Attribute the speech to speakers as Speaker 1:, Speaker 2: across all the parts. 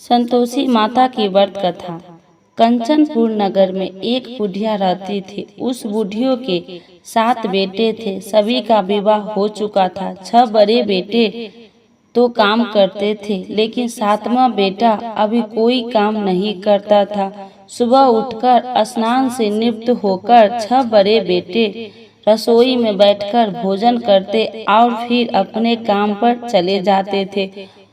Speaker 1: संतोषी माता की व्रत कथा। कंचनपुर नगर में एक बुढ़िया रहती थी। उस बुढ़ियों के 7 बेटे थे। सभी का विवाह हो चुका था। 6 बड़े बेटे तो काम करते थे, लेकिन 7वां बेटा अभी कोई काम नहीं करता था। सुबह उठकर स्नान से निवृत्त होकर 6 बड़े बेटे रसोई में बैठकर भोजन करते और फिर अपने काम पर चले जाते थे।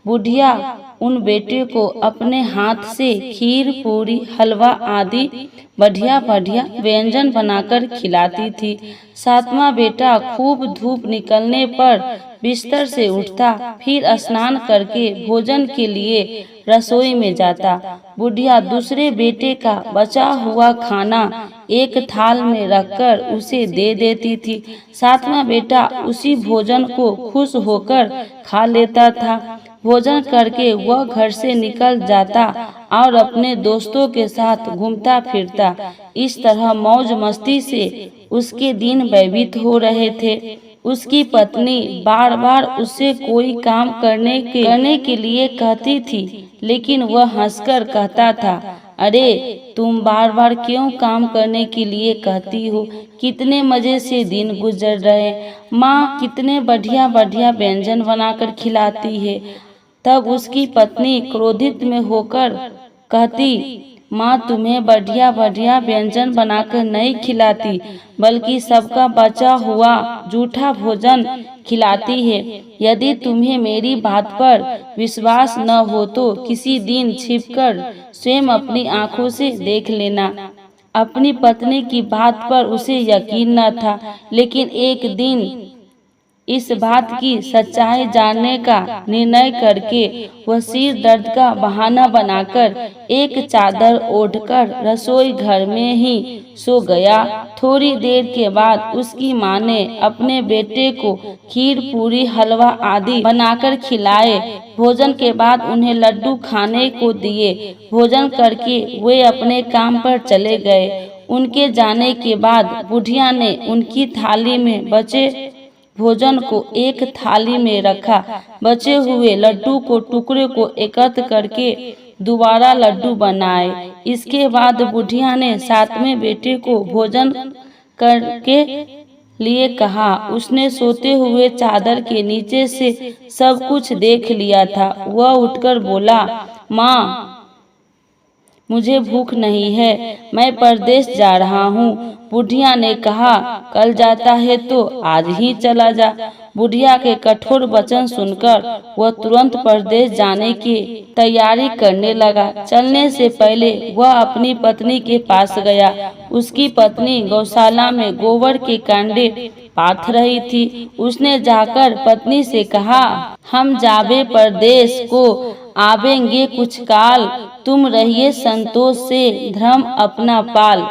Speaker 1: बुढ़िया उन बेटे को अपने हाथ से खीर, पूरी, हलवा आदि बढ़िया बढ़िया व्यंजन बनाकर खिलाती थी। 7वां बेटा खूब धूप निकलने पर बिस्तर से उठता, फिर स्नान करके भोजन के लिए रसोई में जाता। बुढ़िया दूसरे बेटे का बचा हुआ खाना एक थाल में रखकर उसे दे देती थी। 7वां बेटा उसी भोजन को खुश होकर खा लेता था। भोजन करके वह घर से निकल जाता और अपने दोस्तों के साथ घूमता फिरता। इस तरह मौज मस्ती से उसके दिन व्यतीत हो रहे थे। उसकी पत्नी बार बार उससे कोई काम करने के लिए कहती थी, लेकिन वह हंसकर कहता था, अरे तुम बार बार क्यों काम करने के लिए कहती हो? कितने मजे से दिन गुजर रहे। माँ कितने बढ़िया बढ़िया व्यंजन बनाकर खिलाती है। तब उसकी पत्नी क्रोधित में होकर कहती, माँ तुम्हें बढ़िया बढ़िया व्यंजन बनाकर नहीं खिलाती, बल्कि सबका बचा हुआ जूठा भोजन खिलाती है। यदि तुम्हें मेरी बात पर विश्वास न हो तो किसी दिन छिपकर स्वयं अपनी आंखों से देख लेना। अपनी पत्नी की बात पर उसे यकीन न था, लेकिन एक दिन इस बात की सच्चाई जानने का निर्णय करके वह सिर दर्द का बहाना बनाकर एक चादर ओढ़कर रसोई घर में ही सो गया। थोड़ी देर के बाद उसकी माँ ने अपने बेटे को खीर, पूरी, हलवा आदि बनाकर खिलाए। भोजन के बाद उन्हें लड्डू खाने को दिए। भोजन करके वे अपने काम पर चले गए। उनके जाने के बाद बुढ़िया ने उनकी थाली में बचे भोजन को एक थाली में रखा। बचे हुए लड्डू को टुकड़े को एकत्र करके दोबारा लड्डू बनाए। इसके बाद बुढ़िया ने 7वें बेटे को भोजन करके लिए कहा। उसने सोते हुए चादर के नीचे से सब कुछ देख लिया था। वह उठकर बोला, माँ मुझे भूख नहीं है, मैं परदेश जा रहा हूँ। बुढ़िया ने कहा, कल जाता है तो आज ही चला जा। बुढ़िया के कठोर वचन सुनकर वह तुरंत परदेश जाने की तैयारी करने लगा। चलने से पहले वह अपनी पत्नी के पास गया। उसकी पत्नी गौशाला में गोबर के कांडे पाथ रही थी। उसने जाकर पत्नी से कहा, हम जाबे परदेश को आवेंगे कुछ काल, तुम रहिए संतोष से धर्म अपना पाल।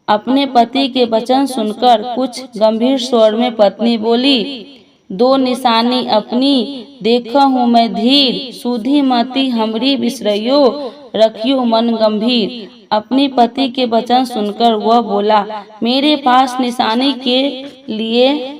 Speaker 1: अपने पति के वचन सुनकर कुछ गंभीर स्वर में पत्नी बोली, 2 निशानी अपनी देखा हूँ मैं धीर, सुधी मती हमरी बिसरइयो, रखियो मन गंभीर। अपनी पति के वचन सुनकर वह बोला, मेरे पास निशानी के लिए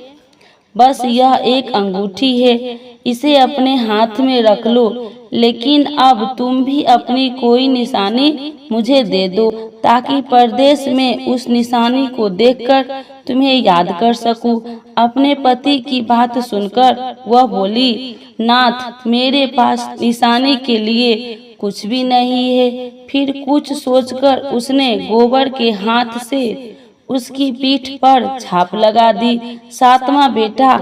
Speaker 1: बस यह एक अंगूठी है, इसे अपने हाथ में रख लो, लेकिन अब तुम भी अपनी कोई निशानी मुझे दे दो, ताकि परदेश में उस निशानी को देखकर तुम्हें याद कर सकूं। अपने पति की बात सुनकर वह बोली, नाथ मेरे पास निशानी के लिए कुछ भी नहीं है। फिर कुछ सोचकर उसने गोबर के हाथ से उसकी पीठ पर छाप लगा दी। 7वां बेटा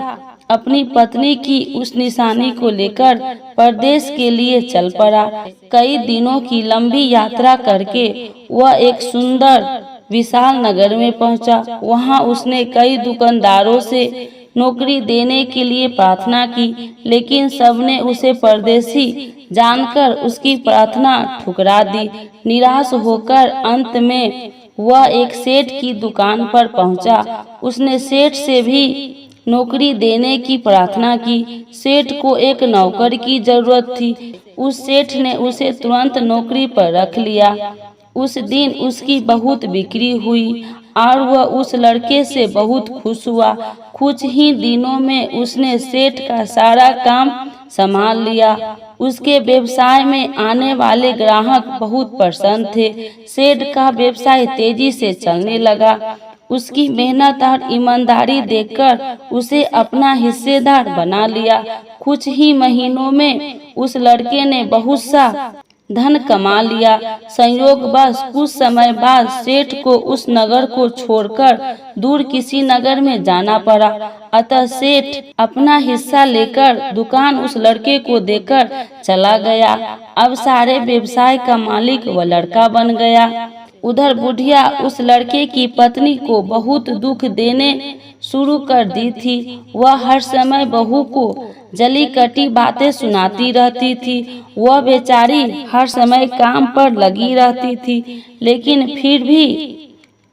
Speaker 1: अपनी पत्नी की उस निशानी को लेकर परदेश के लिए चल पड़ा। कई दिनों की लंबी यात्रा करके वह एक सुंदर विशाल नगर में पहुंचा। वहां उसने कई दुकानदारों से नौकरी देने के लिए प्रार्थना की, लेकिन सबने उसे परदेशी जानकर उसकी प्रार्थना ठुकरा दी। निराश होकर अंत में वह एक सेठ की दुकान पर पहुंचा। उसने सेठ से भी नौकरी देने की प्रार्थना की। सेठ को एक नौकर की जरूरत थी। उस सेठ ने उसे तुरंत नौकरी पर रख लिया। उस दिन उसकी बहुत बिक्री हुई और वह उस लड़के से बहुत खुश हुआ। कुछ ही दिनों में उसने सेठ का सारा काम संभाल लिया। उसके व्यवसाय में आने वाले ग्राहक बहुत प्रसन्न थे। सेठ का व्यवसाय तेजी से चलने लगा। उसकी मेहनत और ईमानदारी देखकर उसे अपना हिस्सेदार बना लिया। कुछ ही महीनों में उस लड़के ने बहुत सा धन कमा लिया। संयोगवश कुछ समय बाद सेठ को उस नगर को छोड़कर दूर किसी नगर में जाना पड़ा। अतः सेठ अपना हिस्सा लेकर दुकान उस लड़के को देकर चला गया। अब सारे व्यवसाय का मालिक वह लड़का बन गया। उधर बुढ़िया उस लड़के की पत्नी को बहुत दुख देने शुरू कर दी थी। वह हर समय बहू को जली कटी बातें सुनाती रहती थी। वह बेचारी हर समय काम पर लगी रहती थी, लेकिन फिर भी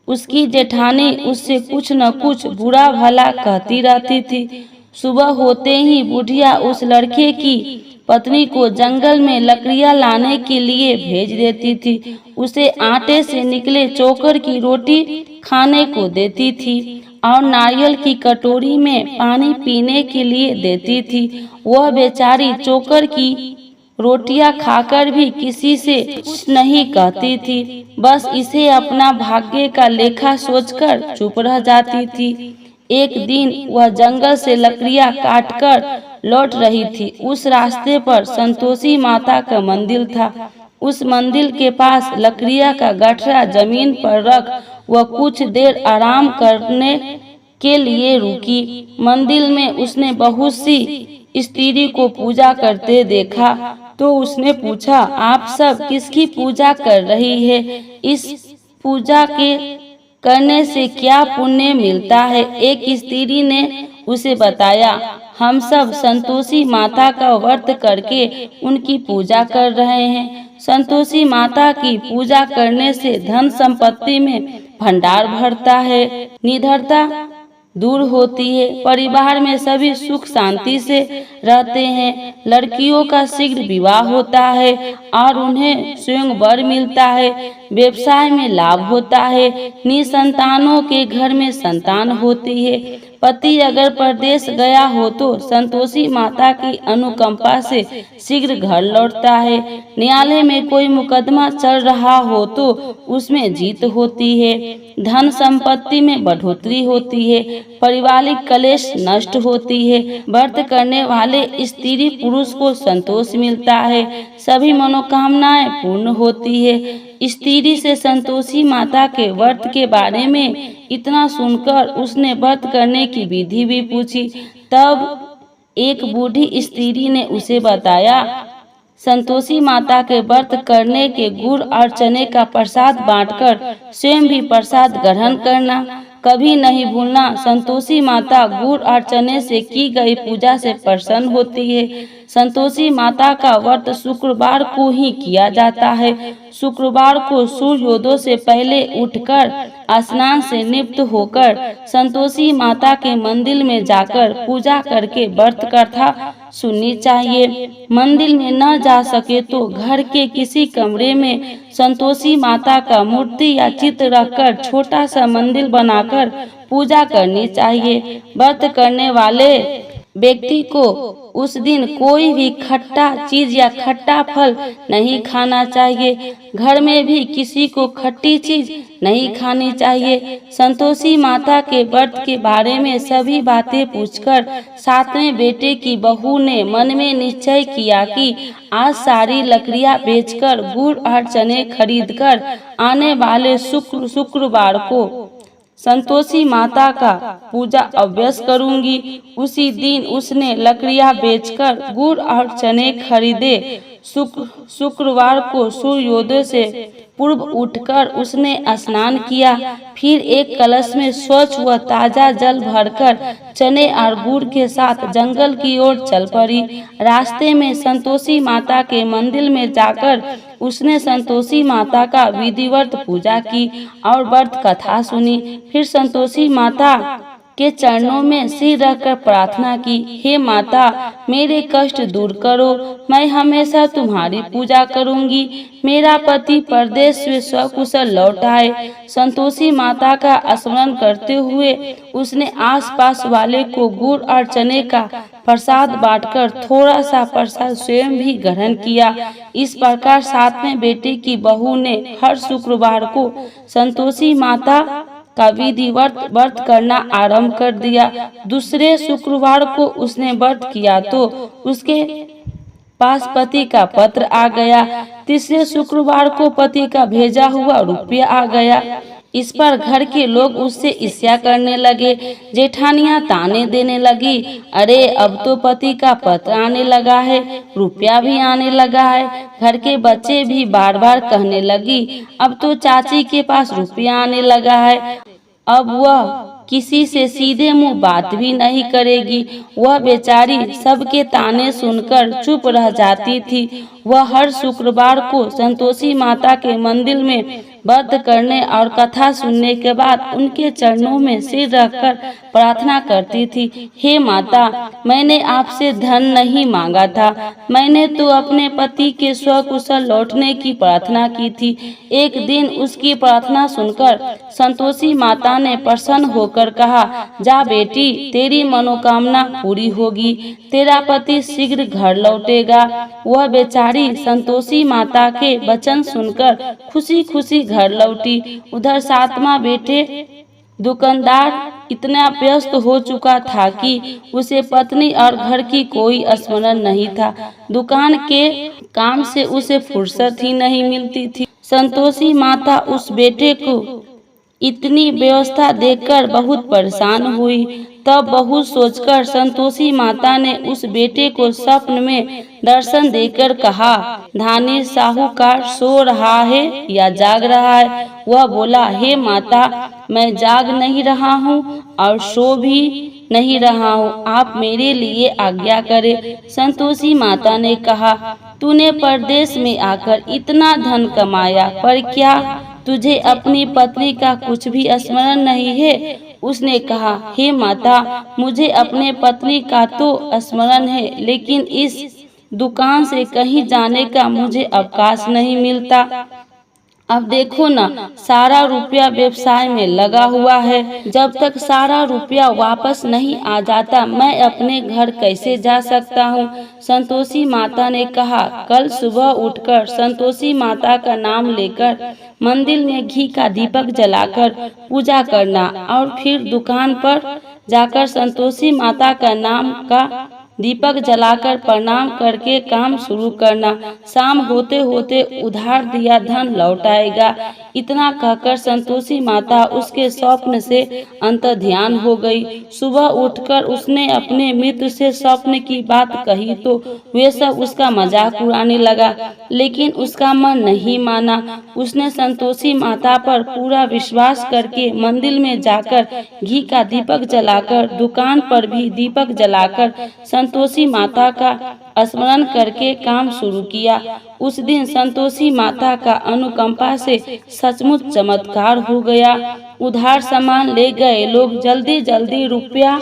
Speaker 1: उसकी जेठानी उससे कुछ न कुछ बुरा भला कहती रहती थी। सुबह होते ही बुढ़िया उस लड़के की पत्नी को जंगल में लकड़ियां लाने के लिए भेज देती थी। उसे आटे से निकले चोकर की रोटी खाने को देती थी और नारियल की कटोरी में पानी पीने के लिए देती थी। वह बेचारी चोकर की रोटियां खाकर भी किसी से कुछ नहीं कहती थी, बस इसे अपना भाग्य का लेखा सोचकर चुप रह जाती थी। एक दिन वह जंगल से लकड़ियां काटकर लौट रही थी। उस रास्ते पर संतोषी माता का मंदिर था। उस मंदिर के पास लकड़ियां का गठरा जमीन पर रख वह कुछ देर आराम करने के लिए रुकी। मंदिर में उसने बहुत सी स्त्री को पूजा करते देखा, तो उसने पूछा, आप सब किसकी पूजा कर रही है? इस पूजा के करने से क्या पुण्य मिलता है? एक स्त्री ने उसे बताया, हम सब संतोषी माता का व्रत करके उनकी पूजा कर रहे हैं। संतोषी माता की पूजा करने से धन संपत्ति में भंडार भरता है, निडरता दूर होती है, परिवार में सभी सुख शांति से रहते हैं, लड़कियों का शीघ्र विवाह होता है और उन्हें स्वयं वर मिलता है, व्यवसाय में लाभ होता है, निसंतानों के घर में संतान होती है, पति अगर परदेश गया हो तो संतोषी माता की अनुकंपा से शीघ्र घर लौटता है, न्यायालय में कोई मुकदमा चल रहा हो तो उसमें जीत होती है, धन संपत्ति में बढ़ोतरी होती है, पारिवारिक कलेश नष्ट होती है, व्रत करने वाले स्त्री पुरुष को संतोष मिलता है, सभी मनोकामनाएं पूर्ण होती है। स्त्री से संतोषी माता के व्रत के बारे में इतना सुनकर उसने व्रत करने की विधि भी पूछी। तब एक बूढ़ी स्त्री ने उसे बताया, संतोषी माता के व्रत करने के गुड़ और चने का प्रसाद बांटकर स्वयं भी प्रसाद ग्रहण करना, कभी नहीं भूलना। संतोषी माता गुड़ और चने से की गई पूजा से प्रसन्न होती है। संतोषी माता का व्रत शुक्रवार को ही किया जाता है। शुक्रवार को सूर्योदय से पहले उठकर स्नान से निवृत्त होकर संतोषी माता के मंदिर में जाकर पूजा करके व्रत कथा सुननी चाहिए। मंदिर में न जा सके तो घर के किसी कमरे में संतोषी माता का मूर्ति या चित्र रखकर छोटा सा मंदिर बनाकर पूजा करनी चाहिए। व्रत करने वाले व्यक्ति को उस दिन कोई भी खट्टा चीज या खट्टा फल नहीं खाना चाहिए। घर में भी किसी को खट्टी चीज नहीं खानी चाहिए। संतोषी माता के व्रत के बारे में सभी बातें पूछकर सातवें बेटे की बहू ने मन में निश्चय किया कि आज सारी लकड़ियां बेचकर गुड़ और चने खरीदकर आने वाले शुक्रवार को संतोषी माता का पूजा अवश्य करूंगी। उसी दिन उसने लकड़ियां बेचकर गुड़ और चने खरीदे। शुक्रवार को सूर्योदय से पूर्व उठकर उसने स्नान किया, फिर एक कलश में स्वच्छ व ताजा जल भरकर चने और गुड़ के साथ जंगल की ओर चल पड़ी। रास्ते में संतोषी माता के मंदिर में जाकर उसने संतोषी माता का विधिवत पूजा की और व्रत कथा सुनी। फिर संतोषी माता के चरणों में सिर रखकर प्रार्थना की, हे माता मेरे कष्ट दूर करो, मैं हमेशा तुम्हारी पूजा करूंगी। मेरा पति परदेश से सकुशल लौट आए। संतोषी माता का स्मरण करते हुए उसने आसपास वाले को गुड़ और चने का प्रसाद बांटकर थोड़ा सा प्रसाद स्वयं भी ग्रहण किया। इस प्रकार सातवें बेटे की बहू ने हर शुक्रवार को संतोषी माता का विधिवत व्रत करना आरंभ कर दिया। दूसरे शुक्रवार को उसने व्रत किया तो उसके पास पति का पत्र आ गया। तीसरे शुक्रवार को पति का भेजा हुआ रुपया आ गया। इस पर घर के लोग उससे ईर्ष्या करने लगे। जेठानियां ताने देने लगी, अरे अब तो पति का पत्र आने लगा है, रुपया भी आने लगा है। घर के बच्चे भी बार बार कहने लगी, अब तो चाची के पास रुपया आने लगा है। अब वह किसी से सीधे मुंह बात भी नहीं करेगी। वह बेचारी सबके ताने सुनकर चुप रह जाती थी। वह हर शुक्रवार को संतोषी माता के मंदिर में व्रत करने और कथा सुनने के बाद उनके चरणों में सिर रखकर प्रार्थना करती थी, हे माता मैंने आपसे धन नहीं मांगा था, मैंने तो अपने पति के स्वकुशल लौटने की प्रार्थना की थी। एक दिन उसकी प्रार्थना सुनकर संतोषी माता ने प्रसन्न होकर कहा, जा बेटी तेरी मनोकामना पूरी होगी, तेरा पति शीघ्र घर लौटेगा। वह बेचारी संतोषी माता के वचन सुनकर खुशी खुशी घर लौटी। उधर सातवां बेटे दुकानदार इतना व्यस्त हो चुका था कि उसे पत्नी और घर की कोई स्मरण नहीं था। दुकान के काम से उसे फुर्सत ही नहीं मिलती थी। संतोषी माता उस बेटे को इतनी व्यवस्था देखकर बहुत परेशान हुई। तब बहुत सोचकर संतोषी माता ने उस बेटे को स्वप्न में दर्शन देकर कहा, धानी साहूकार सो रहा है या जाग रहा है? वह बोला, हे माता मैं जाग नहीं रहा हूँ और सो भी नहीं रहा हूँ, आप मेरे लिए आज्ञा करें। संतोषी माता ने कहा, तूने परदेश में आकर इतना धन कमाया पर क्या तुझे अपनी पत्नी का कुछ भी स्मरण नहीं है? उसने कहा, हे माता मुझे अपने पत्नी का तो स्मरण है, लेकिन इस दुकान से कहीं जाने का मुझे अवकाश नहीं मिलता। अब देखो ना सारा रुपया व्यवसाय में लगा हुआ है, जब तक सारा रुपया वापस नहीं आ जाता मैं अपने घर कैसे जा सकता हूँ। संतोषी माता ने कहा, कल सुबह उठकर संतोषी माता का नाम लेकर मंदिर में घी का दीपक जलाकर पूजा करना और फिर दुकान पर जाकर संतोषी माता का नाम का दीपक जलाकर प्रणाम करके काम शुरू करना। शाम होते होते उधार दिया धन लौट आएगा। इतना कहकर संतोषी माता उसके स्वप्न से अंतर्ध्यान हो गई। सुबह उठकर उसने अपने मित्र से स्वप्न की बात कही तो वे सब उसका मजाक उड़ाने लगा, लेकिन उसका मन नहीं माना। उसने संतोषी माता पर पूरा विश्वास करके मंदिर में जाकर घी का दीपक जलाकर दुकान पर भी दीपक जलाकर संतोषी माता का स्मरण करके काम शुरू किया। उस दिन संतोषी माता का अनुकंपा से सचमुच चमत्कार हो गया। उधार सामान ले गए लोग जल्दी जल्दी रुपया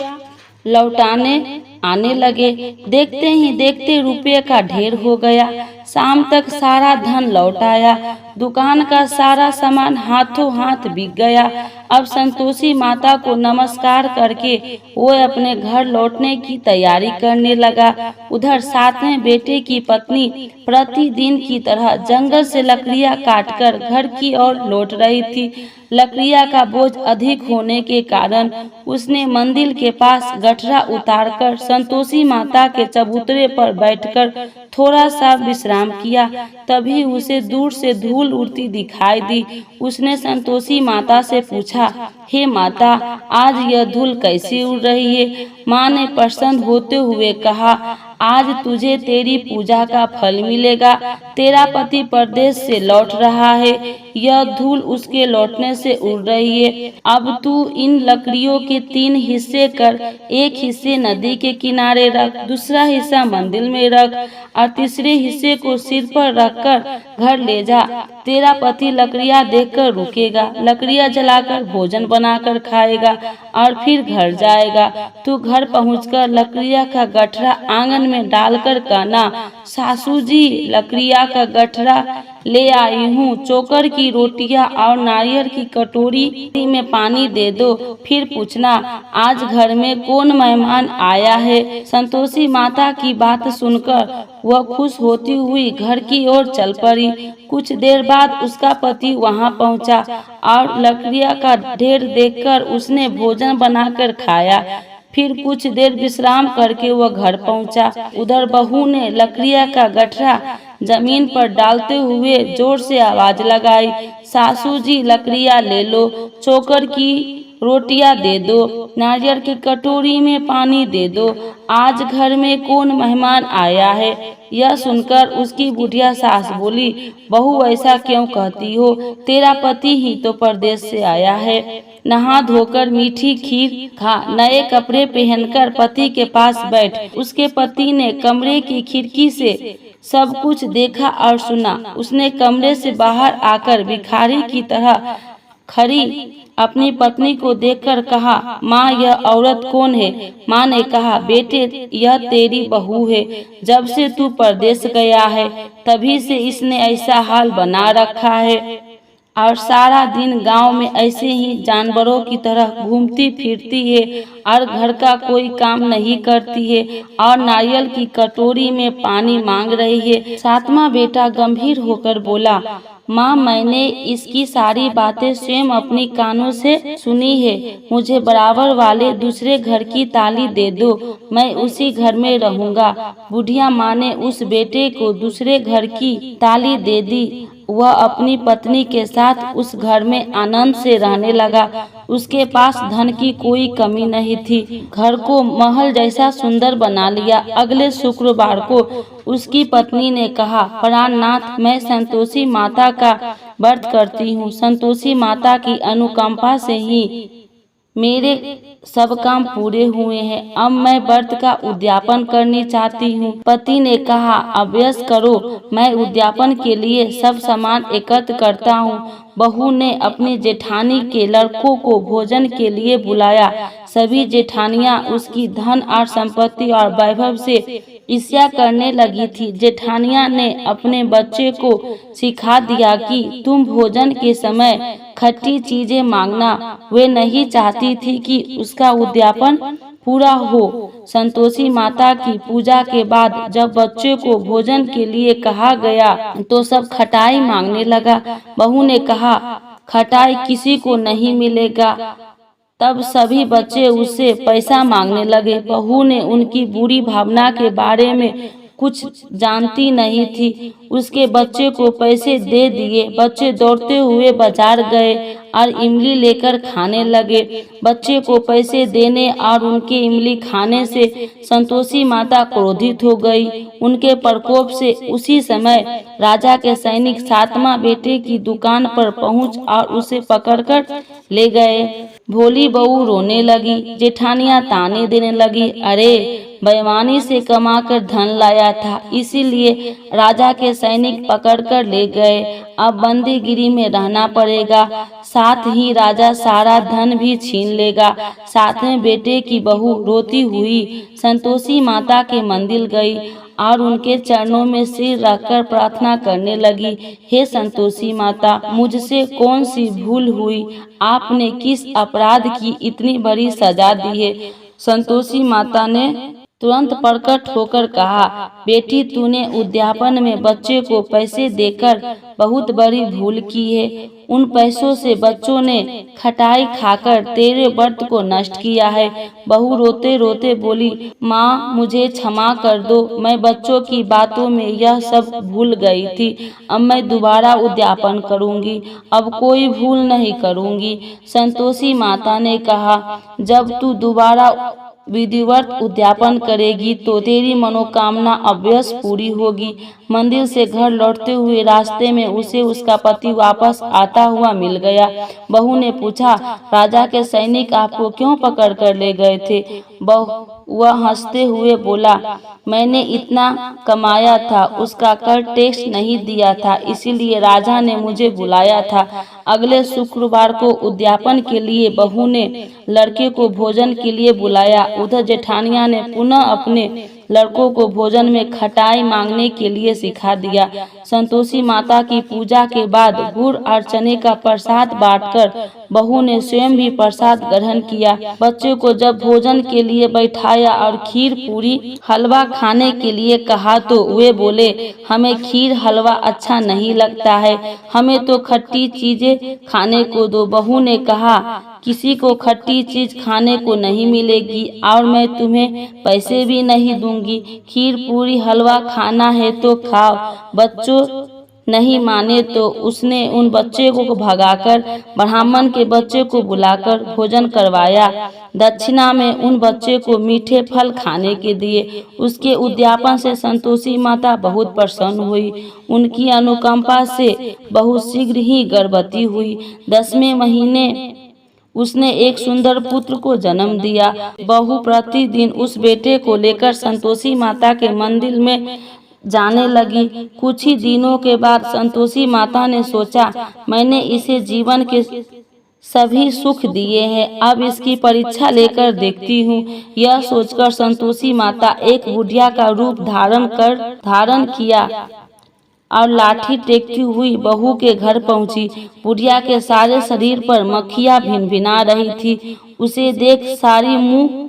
Speaker 1: लौटाने आने लगे। देखते ही देखते रुपये का ढेर हो गया। शाम तक सारा धन लौट आया। दुकान का सारा सामान हाथों हाथ बिक गया। अब संतोषी माता को नमस्कार करके वो अपने घर लौटने की तैयारी करने लगा। उधर सातवें बेटे की पत्नी प्रतिदिन की तरह जंगल से लकड़ियां काटकर घर की ओर लौट रही थी। लकड़ियां का बोझ अधिक होने के कारण उसने मंदिर के पास गठरा उतारकर संतोषी माता के चबूतरे पर बैठकर थोड़ा सा विश्राम किया। तभी उसे दूर से धूल उड़ती दिखाई दी। उसने संतोषी माता से पूछा, हे माता आज यह धूल कैसी उड़ रही है? माँ ने प्रसन्न होते हुए कहा, आज तुझे तेरी पूजा का फल मिलेगा। तेरा पति परदेश से लौट रहा है, यह धूल उसके लौटने से उड़ रही है। अब तू इन लकड़ियों के 3 हिस्से कर, एक हिस्से नदी के किनारे रख, दूसरा हिस्सा मंदिर में रख और तीसरे हिस्से को सिर पर रखकर घर ले जा। तेरा पति लकड़ियां देखकर रुकेगा, लकड़ियां जलाकर भोजन बनाकर खाएगा और फिर घर जाएगा। तू घर पहुंचकर लकड़ियां का गठरा आंगन में डालकर कहना, सासू जी लकड़ियां का गठरा ले आई हूँ, चोकर की रोटियां और नारियल की कटोरी में पानी दे दो। फिर पूछना, आज घर में कौन मेहमान आया है। संतोषी माता की बात सुनकर वह खुश होती हुई घर की ओर चल पड़ी। कुछ देर बाद उसका पति वहां पहुंचा और लकड़ियां का ढेर देखकर उसने भोजन बनाकर खाया। फिर कुछ देर विश्राम करके वह घर पहुंचा। उधर बहू ने लकड़ियां का गठरा जमीन पर डालते हुए जोर से आवाज लगाई, सासू जी लकड़ियां ले लो, चोकर की रोटियां दे दो, नारियल की कटोरी में पानी दे दो, आज घर में कौन मेहमान आया है। यह सुनकर उसकी बुढ़िया सास बोली, बहू ऐसा क्यों कहती हो, तेरा पति ही तो परदेश से आया है। नहा धोकर मीठी खीर खा, नए कपड़े पहनकर पति के पास बैठ। उसके पति ने कमरे की खिड़की से सब कुछ देखा और सुना। उसने कमरे से बाहर आकर भिखारी की तरह खड़ी अपनी पत्नी को देखकर कहा, माँ यह औरत कौन है। माँ ने कहा, बेटे यह तेरी बहू है, जब से तू परदेश गया है तभी से इसने ऐसा हाल बना रखा है और सारा दिन गांव में ऐसे ही जानवरों की तरह घूमती फिरती है और घर का कोई काम नहीं करती है और नारियल की कटोरी में पानी मांग रही है। 7वां बेटा गंभीर होकर बोला, माँ मैंने इसकी सारी बातें स्वयं अपनी कानों से सुनी है, मुझे बराबर वाले दूसरे घर की ताली दे दो, मैं उसी घर में रहूंगा। बुढ़िया माँ ने उस बेटे को दूसरे घर की ताली दे दी। वह अपनी पत्नी के साथ उस घर में आनंद से रहने लगा। उसके पास धन की कोई कमी नहीं थी, घर को महल जैसा सुंदर बना लिया। अगले शुक्रवार को उसकी पत्नी ने कहा, प्राणनाथ मैं संतोषी माता का व्रत करती हूँ, संतोषी माता की अनुकंपा से ही मेरे सब काम पूरे हुए हैं, अब मैं व्रत का उद्यापन करनी चाहती हूँ। पति ने कहा, अभ्यास करो, मैं उद्यापन के लिए सब सामान एकत्र करता हूँ। बहू ने अपनी जेठानी के लड़कों को भोजन के लिए बुलाया। सभी जेठानियां उसकी धन और संपत्ति और वैभव से ईर्ष्या करने लगी थी। जेठानियां ने अपने बच्चे को सिखा दिया कि तुम भोजन के समय खट्टी चीजें मांगना। वे नहीं चाहती थी कि उसका उद्यापन पूरा हो। संतोषी माता की पूजा के बाद जब बच्चे को भोजन के लिए कहा गया तो सब खटाई मांगने लगा। बहू ने कहा, खटाई किसी को नहीं मिलेगा। तब सभी बच्चे उससे पैसा मांगने लगे। बहू ने उनकी बुरी भावना के बारे में कुछ जानती नहीं थी, उसके बच्चे को पैसे दे दिए। बच्चे दौड़ते हुए बाजार गए और इमली लेकर खाने लगे। बच्चे को पैसे देने और उनके इमली खाने से संतोषी माता क्रोधित हो गई। उनके प्रकोप से उसी समय राजा के सैनिक 7वां बेटे की दुकान पर पहुंच और उसे पकड़कर ले गए। भोली बहू रोने लगी, जेठानियां ताने देने लगी, अरे बेईमानी से कमाकर धन लाया था, इसीलिए राजा के सैनिक पकड़कर ले गए, अब बंदीगिरी में रहना पड़ेगा, साथ ही राजा सारा धन भी छीन लेगा। 7वें बेटे की बहू रोती हुई संतोषी माता के मंदिर गई और उनके चरणों में सिर रखकर प्रार्थना करने लगी, हे संतोषी माता, मुझसे कौन सी भूल हुई, आपने किस अपराध की इतनी बड़ी सजा दी है। संतोषी माता ने तुरंत प्रकट होकर कहा, बेटी तूने उद्यापन में बच्चे को पैसे देकर बहुत बड़ी भूल की है। उन पैसों से बच्चों ने खटाई खाकर तेरे व्रत को नष्ट किया है। बहू रोते रोते बोली, माँ मुझे क्षमा कर दो, मैं बच्चों की बातों में यह सब भूल गई थी, अब मैं दोबारा उद्यापन करूंगी, अब कोई भूल नहीं करूंगी। संतोषी माता ने कहा, जब तू दोबारा विधिवत उद्यापन करेगी तो तेरी मनोकामना अवश्य पूरी होगी। मंदिर से घर लौटते हुए रास्ते में उसे उसका पति वापस आता हुआ मिल गया। बहू ने पूछा, राजा के सैनिक आपको क्यों पकड़ कर ले गए थे? वह हंसते हुए बोला, मैंने इतना कमाया था, उसका कर टैक्स नहीं दिया था, इसीलिए राजा ने मुझे बुलाया था। अगले शुक्रवार को उद्यापन के लिए बहू ने लड़के को भोजन के लिए बुलाया। उधर जेठानिया ने पुनः अपने लड़कों को भोजन में खटाई मांगने के लिए सिखा दिया। संतोषी माता की पूजा के बाद गुड़ और चने का प्रसाद बांटकर बहू ने स्वयं भी प्रसाद ग्रहण किया। बच्चों को जब भोजन के लिए बैठाया और खीर पूरी हलवा खाने के लिए कहा तो वे बोले, हमें खीर हलवा अच्छा नहीं लगता है, हमें तो खट्टी चीजें खाने को दो। बहू ने कहा, किसी को खट्टी चीज खाने को नहीं मिलेगी और मैं तुम्हें पैसे भी नहीं दूंगी। खीर पूरी हलवा खाना है तो खाओ। बच्चों नहीं माने तो उसने उन बच्चे को भगाकर ब्राह्मण के बच्चे को बुलाकर भोजन करवाया। दक्षिणा में उन बच्चे को मीठे फल खाने के दिए। उसके उद्यापन से संतोषी माता बहुत प्रसन्न हुई। उनकी अनुकंपा से बहुत शीघ्र ही गर्भवती हुई। 10वें महीने उसने एक सुंदर पुत्र को जन्म दिया। बहू प्रतिदिन उस बेटे को लेकर संतोषी माता के मंदिर में जाने लगी। कुछ ही दिनों के बाद संतोषी माता ने सोचा, मैंने इसे जीवन के सभी सुख दिए हैं, अब इसकी परीक्षा लेकर देखती हूँ। यह सोचकर संतोषी माता एक बुढ़िया का रूप धारण किया और लाठी टेकती हुई बहू के घर पहुंची। बुढ़िया के सारे शरीर पर मक्खियां भिनभिना रही थी। उसे देख सारी मुंह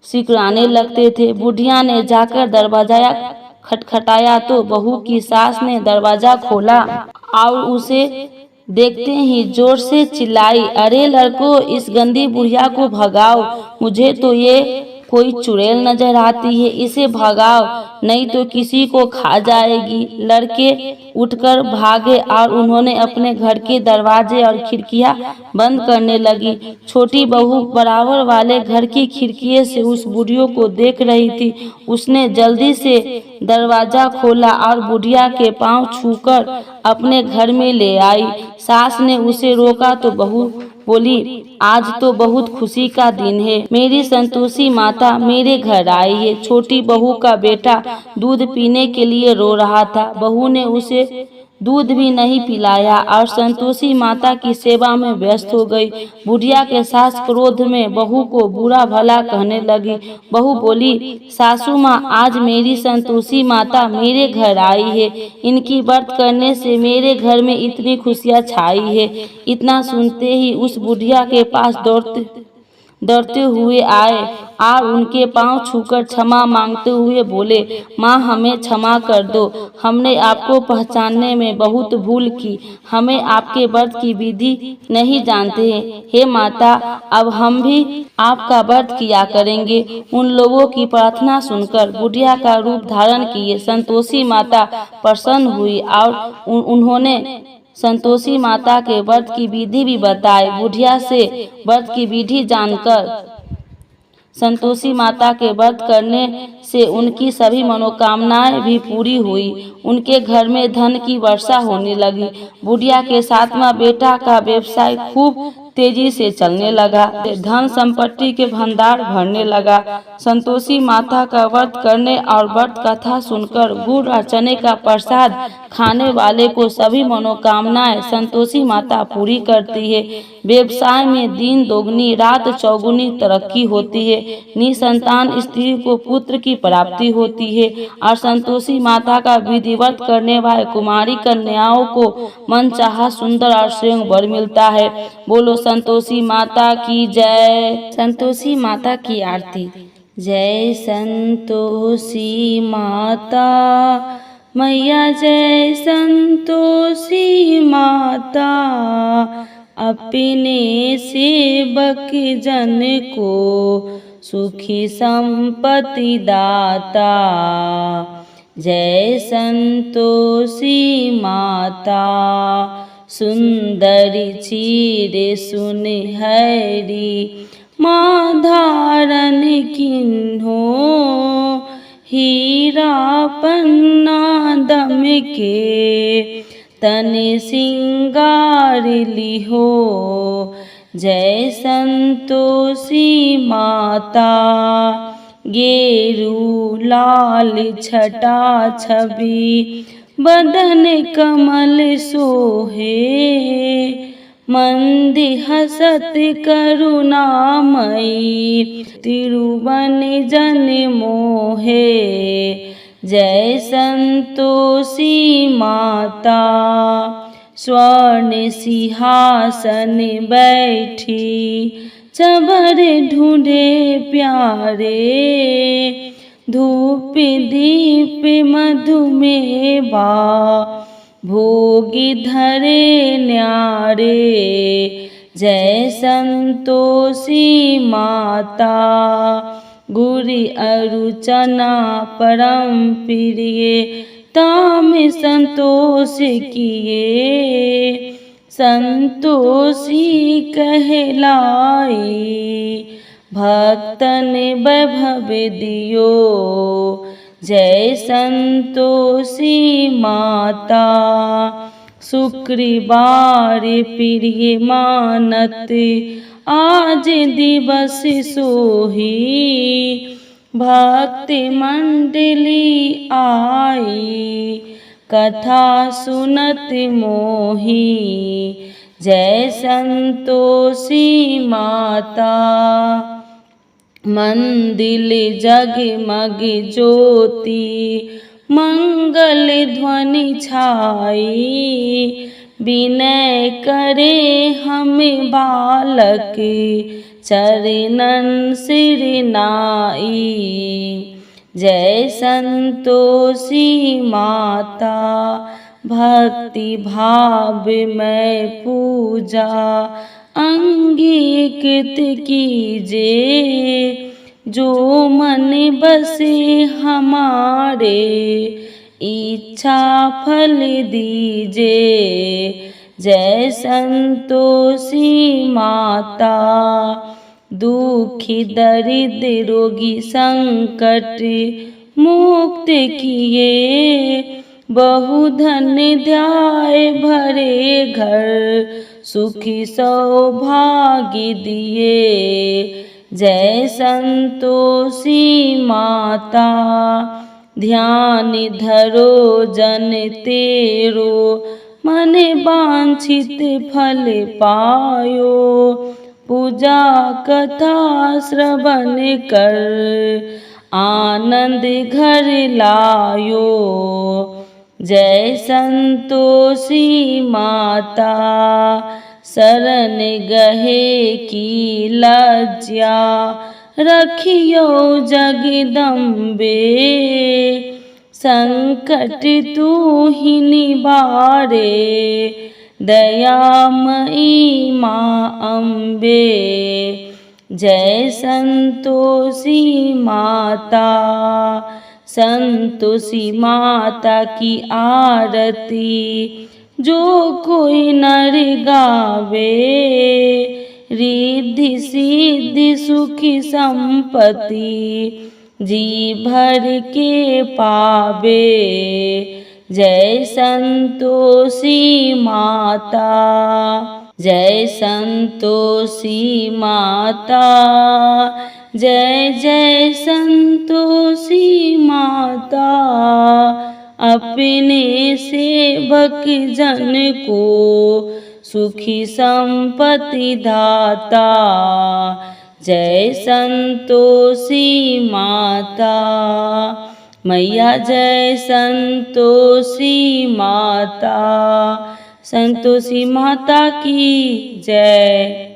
Speaker 1: सिकुड़ाने लगते थे। बुढ़िया ने जाकर दरवाजा खटखटाया तो बहू की सास ने दरवाजा खोला और उसे देखते ही जोर से चिल्लाई, अरे लड़कों, इस गंदी बुढ़िया को भगाओ, मुझे तो ये कोई चुड़ैल नजर आती है, इसे भगाओ नहीं तो किसी को खा जाएगी। लड़के उठकर भागे और उन्होंने अपने घर के दरवाजे और खिड़कियां बंद करने लगी। छोटी बहू बराबर वाले घर की खिड़की से उस बुढ़िया को देख रही थी। उसने जल्दी से दरवाजा खोला और बुढ़िया के पांव छूकर अपने घर में ले आई। सास ने उसे रोका तो बहू बोली, आज तो बहुत खुशी का दिन है, मेरी संतोषी माता मेरे घर आई है। छोटी बहू का बेटा दूध पीने के लिए रो रहा था। बहू ने उसे दूध भी नहीं पिलाया और संतोषी माता की सेवा में व्यस्त हो गई। बुढ़िया के सास क्रोध में बहू को बुरा भला कहने लगी। बहू बोली, सासू माँ, आज मेरी संतोषी माता मेरे घर आई है, इनकी व्रत करने से मेरे घर में इतनी खुशियाँ छाई है। इतना सुनते ही उस बुढ़िया के पास दौड़ते हुए आए और उनके पांव छूकर क्षमा मांगते हुए बोले, माँ हमें क्षमा कर दो, हमने आपको पहचानने में बहुत भूल की, हमें आपके व्रत की विधि नहीं जानते हैं। हे माता, अब हम भी आपका व्रत किया करेंगे। उन लोगों की प्रार्थना सुनकर बुढ़िया का रूप धारण किए संतोषी माता प्रसन्न हुई और उन्होंने संतोषी माता के व्रत की विधि भी बताई। बुढ़िया से व्रत की विधि जानकर संतोषी माता के व्रत करने से उनकी सभी मनोकामनाएं भी पूरी हुई। उनके घर में धन की वर्षा होने लगी। बुढ़िया के 7वां बेटा का व्यवसाय खूब तेजी से चलने लगा। धन संपत्ति के भंडार भरने लगा। संतोषी माता का व्रत करने और व्रत कथा सुनकर गुड़ और चने का प्रसाद खाने वाले को सभी मनोकामनाएं संतोषी माता पूरी करती है। व्यवसाय में दिन दोगुनी रात चौगुनी तरक्की होती है। निसंतान स्त्री को पुत्र की प्राप्ति होती है और संतोषी माता का विधिवत करने वाले कुमारी कन्याओं को मनचाहा सुंदर और स्वयं वर मिलता है। बोलो संतोषी माता की जय। संतोषी माता की आरती। जय संतोषी माता मैया, जय संतोषी माता, अपने सेवक जन को सुखी संपत्ति दाता। जय संतोषी माता, सुंदरी चीर सुनहरी, माँ धारण किन्हो हीरा पन्ना दम के, तन सिंगार लिहो जय संतोषी माता। गेरू लाल छटा छवि बदन कमल सोहे, मंदि हसत करुणामयी तिरुवन जन मोहे। जय संतोषी माता। स्वर्ण सिंहासन बैठी चबर ढूंढे प्यारे, धूप दीप मधुमेवा भोगी धरे न्यारे। जय संतोषी माता। गुरि अरु चना परम प्रिय ताम संतोष किए, संतोषी कहलाई भक्तन वैभव दियो। जय संतोषी माता। शुक्रवार प्रिय मानत आज दिवस सोही, भक्ति मंडली आई कथा सुनत मोही। जय संतोषी माता। मंदिर जगमग ज्योति मंगल ध्वनि छाई, विनय करे हम बालक चरणन सिर नाई। जय संतोषी माता। भक्ति भाव में पूजा अंगीकृत कीजे, जो मन बसे हमारे इच्छा फल दीजे। जय संतोषी माता। दुखी दरिद्र रोगी संकट मुक्त किए, बहुधन ध्याय भरे घर सुखी सौभाग्य दिए। जय संतोषी माता। ध्यान धरो जन तेरो मन वांछित फल पायो, पूजा कथा श्रवण कर आनंद घर लायो। जय संतोषी माता। शरण गहे की लज्जा रखियो जगदम्बे, संकट तू ही निवारे दयामयी माँ अम्बे। जय संतोषी माता। संतोषी माता की आरती जो कोई नर गावे, रिद्धि सिद्धि सुखी संपत्ति जी भर के पावे। जय संतोषी माता। जय संतोषी माता। जय जय संतोषी माता। अपने सेवक जन को सुखी संपत्ति दाता। जय संतोषी माता। मैया जय संतोषी माता। संतोषी माता की जय।